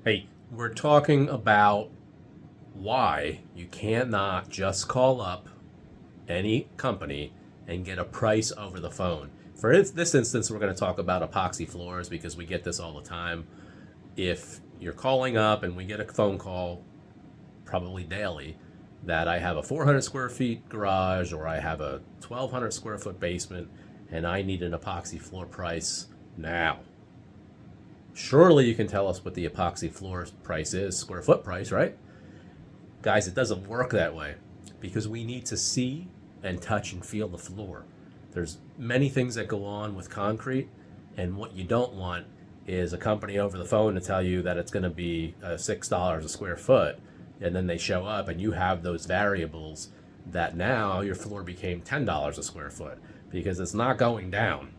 Hey, we're talking about why you cannot just call up any company and get a price over the phone. For this instance, we're going to talk about epoxy floors because we get this all the time. If you're calling up and we get a phone call, probably daily, that I have a 400 square feet garage or I have a 1,200 square foot basement and I need an epoxy floor price now. Surely you can tell us what the epoxy floor price is, square foot price, right? Guys, it doesn't work that way because we need to see and touch and feel the floor. There's many things that go on with concrete, and what you don't want is a company over the phone to tell you that it's going to be $6 a square foot, and then they show up and you have those variables that now your floor became $10 a square foot because it's not going down.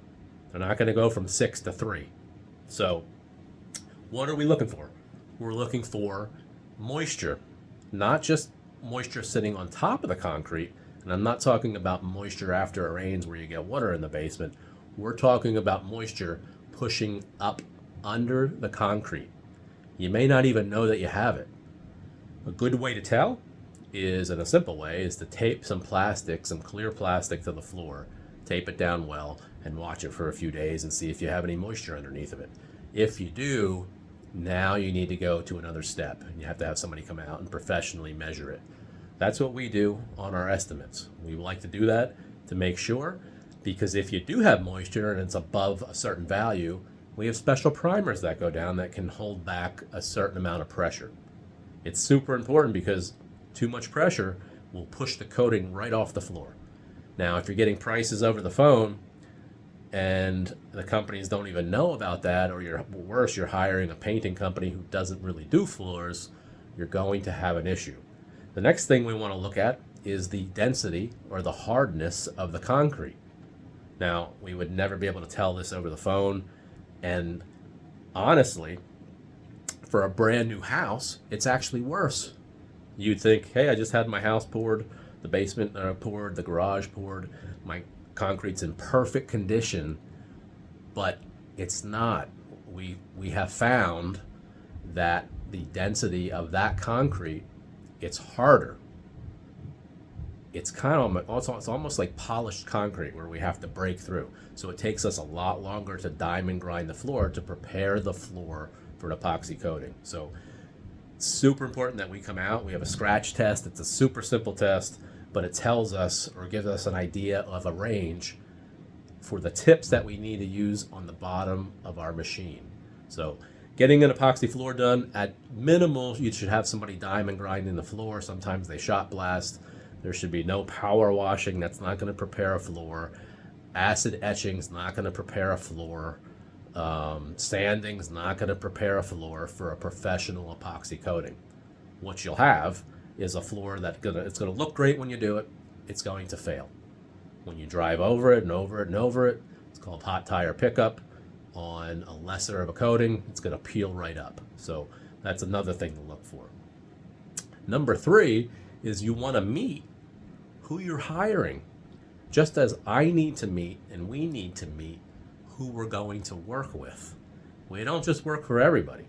They're not going to go from 6 to 3. So what are we looking for? We're looking for moisture, not just moisture sitting on top of the concrete. And I'm not talking about moisture after it rains where you get water in the basement. We're talking about moisture pushing up under the concrete. You may not even know that you have it. A good way to tell is, in a simple way, is to tape some plastic, some clear plastic to the floor, tape it down well, and watch it for a few days and see if you have any moisture underneath of it. If you do, now you need to go to another step and you have to have somebody come out and professionally measure it. That's what we do on our estimates. We like to do that to make sure, because if you do have moisture and it's above a certain value, we have special primers that go down that can hold back a certain amount of pressure. It's super important because too much pressure will push the coating right off the floor. Now, if you're getting prices over the phone and the companies don't even know about that, or you're hiring a painting company who doesn't really do floors, you're going to have an issue. The next thing we want to look at is the density or the hardness of the concrete. Now, we would never be able to tell this over the phone, and honestly, for a brand new house, it's actually worse. You'd think, hey, I just had my house poured, the basement poured, the garage poured, my concrete's in perfect condition, but it's not. We have found that the density of that concrete, it's harder. It's it's almost like polished concrete where we have to break through. So it takes us a lot longer to diamond grind the floor to prepare the floor for an epoxy coating. So it's super important that we come out. We have a scratch test. It's a super simple test, but it tells us or gives us an idea of a range for the tips that we need to use on the bottom of our machine. So getting an epoxy floor done, at minimal, you should have somebody diamond grinding the floor. Sometimes they shot blast. There should be no power washing. That's not going to prepare a floor. Acid etching is not going to prepare a floor. Sanding is not going to prepare a floor for a professional epoxy coating. What you'll have is a floor it's going to look great when you do it. It's going to fail. When you drive over it and over it and over it, it's called hot tire pickup. On a lesser of a coating, it's going to peel right up. So that's another thing to look for. Number 3 is you want to meet who you're hiring. Just as I need to meet and we need to meet who we're going to work with. We don't just work for everybody.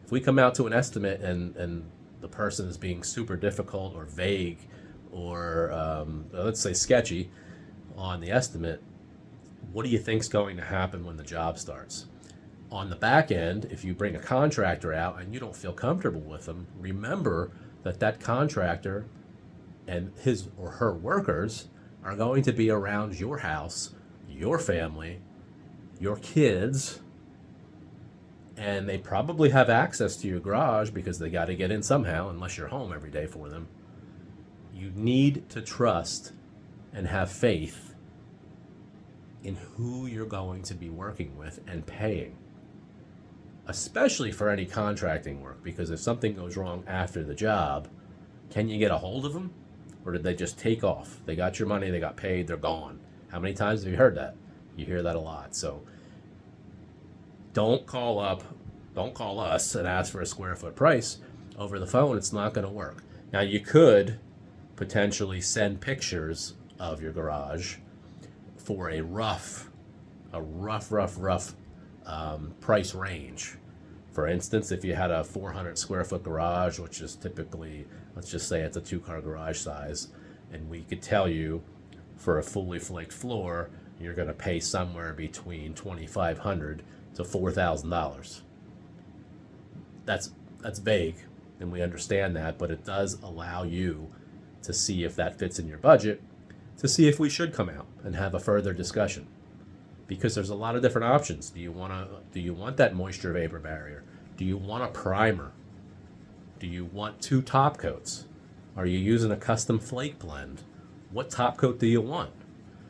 If we come out to an estimate and the person is being super difficult or vague or let's say sketchy on the estimate, what do you think's going to happen when the job starts? On the back end, if you bring a contractor out and you don't feel comfortable with them, remember that contractor and his or her workers are going to be around your house, your family, your kids, and they probably have access to your garage because they got to get in somehow, unless you're home every day for them. You need to trust and have faith in who you're going to be working with and paying, especially for any contracting work, because if something goes wrong after the job, can you get a hold of them? Or did they just take off? They got your money, they got paid, they're gone. How many times have you heard that? You hear that a lot. So don't call us and ask for a square foot price over the phone. It's not going to work. Now, you could potentially send pictures of your garage for a rough price range For instance, if you had a 400 square foot garage, which is typically, let's just say it's a 2-car garage size, and we could tell you for a fully flaked floor, you're going to pay somewhere between $2,500 to $4,000. That's vague, and we understand that, but it does allow you to see if that fits in your budget, to see if we should come out and have a further discussion. Because there's a lot of different options. Do you want that moisture vapor barrier? Do you want a primer? Do you want 2 top coats? Are you using a custom flake blend? What top coat do you want?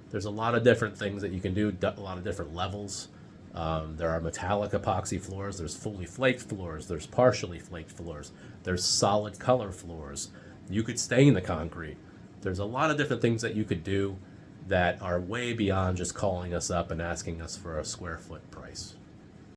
There's a lot of different things that you can do, a lot of different levels. There are metallic epoxy floors, there's fully flaked floors, there's partially flaked floors, there's solid color floors. You could stain the concrete. There's a lot of different things that you could do that are way beyond just calling us up and asking us for a square foot price.